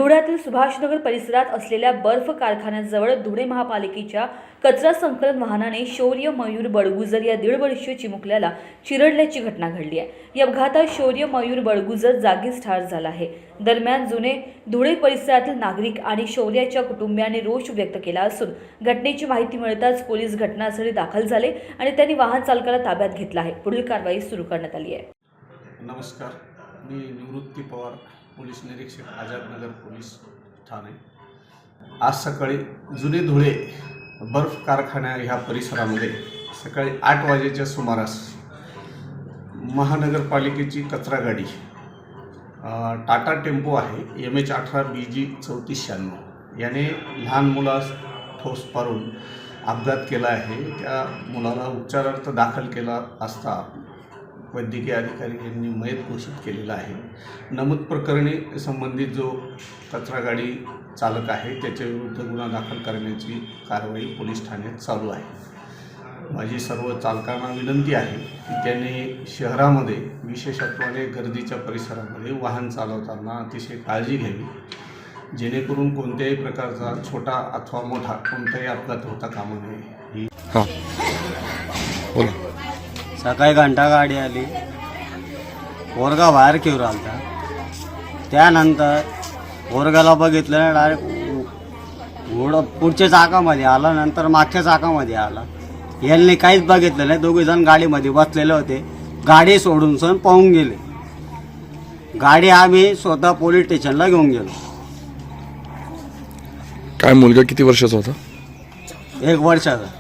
धुळ्यातील सुभाषनगर परिसरात असलेल्या बर्फ कारखान्याजवळ धुळे महापालिकेच्या कचरा संकलन वाहनाने शौर्य मयूर बडगुजर या 1.5 वर्षीय चिमुकल्याला चिरडल्याची घटना घडली आहे। या अपघातात शौर्य मयूर बडगुजर जागीच ठार झाला आहे। दरम्यान जुने धुळे परिसरातील नागरिक आणि शौर्याच्या कुटुंबियांनी रोष व्यक्त केला असून घटनेची माहिती मिळताच पोलीस घटनास्थळी दाखल झाले आणि त्यांनी वाहन चालकाला ताब्यात घेतला आहे। पुढील कारवाई सुरू करण्यात आली आहे। नमस्कार, मी निवृत्ती पवार, पोलीस निरीक्षक, आझादनगर पोलीस ठाणे। आज सकाळी जुने धुळे बर्फ कारखान्या ह्या परिसरामध्ये सकाळी 8 वाजेच्या सुमारास महानगरपालिकेची कचरा गाडी टाटा टेम्पो आहे MH18 BG 3496 याने लहान मुलास ठोस मारून अपघात केला आहे। त्या मुलाला उपचारार्थ दाखल केला असता वैद्यकीय अधिकारी यांनी मयत घोषित केलेला आहे। नमूद प्रकरणी संबंधित जो कचरा गाडी चालक आहे त्याच्या विरुद्ध गुन्हा दाखल करण्याची कारवाई पोलीस ठाण्यात चालू आहे। माझी सर्व चालकांना विनंती आहे की त्यांनी शहरामध्ये विशेषत्वाने गर्दीच्या परिसरामध्ये वाहन चालवताना अतिशय काळजी घ्यावी, जेणेकरून कोणत्याही प्रकारचा छोटा अथवा मोठा कोणताही अपघात होता कामा नये। सकाळी घंटा गाडी आली, पोरगा बाहेर खेळून आलता। त्यानंतर पोरगाला बघितलं, डायरेक्ट घोडं पुढच्या चाकामध्ये आला, नंतर मागच्या चाकामध्ये आला। यांनी काहीच बघितलं नाही। दोघे जण गाडीमध्ये बसलेले होते, गाडी सोडून सण पाहून गेले। गाडी आम्ही स्वतः पोलीस स्टेशनला घेऊन गेलो। काय मुलगा किती वर्षाचा होता? 1 वर्षाचा।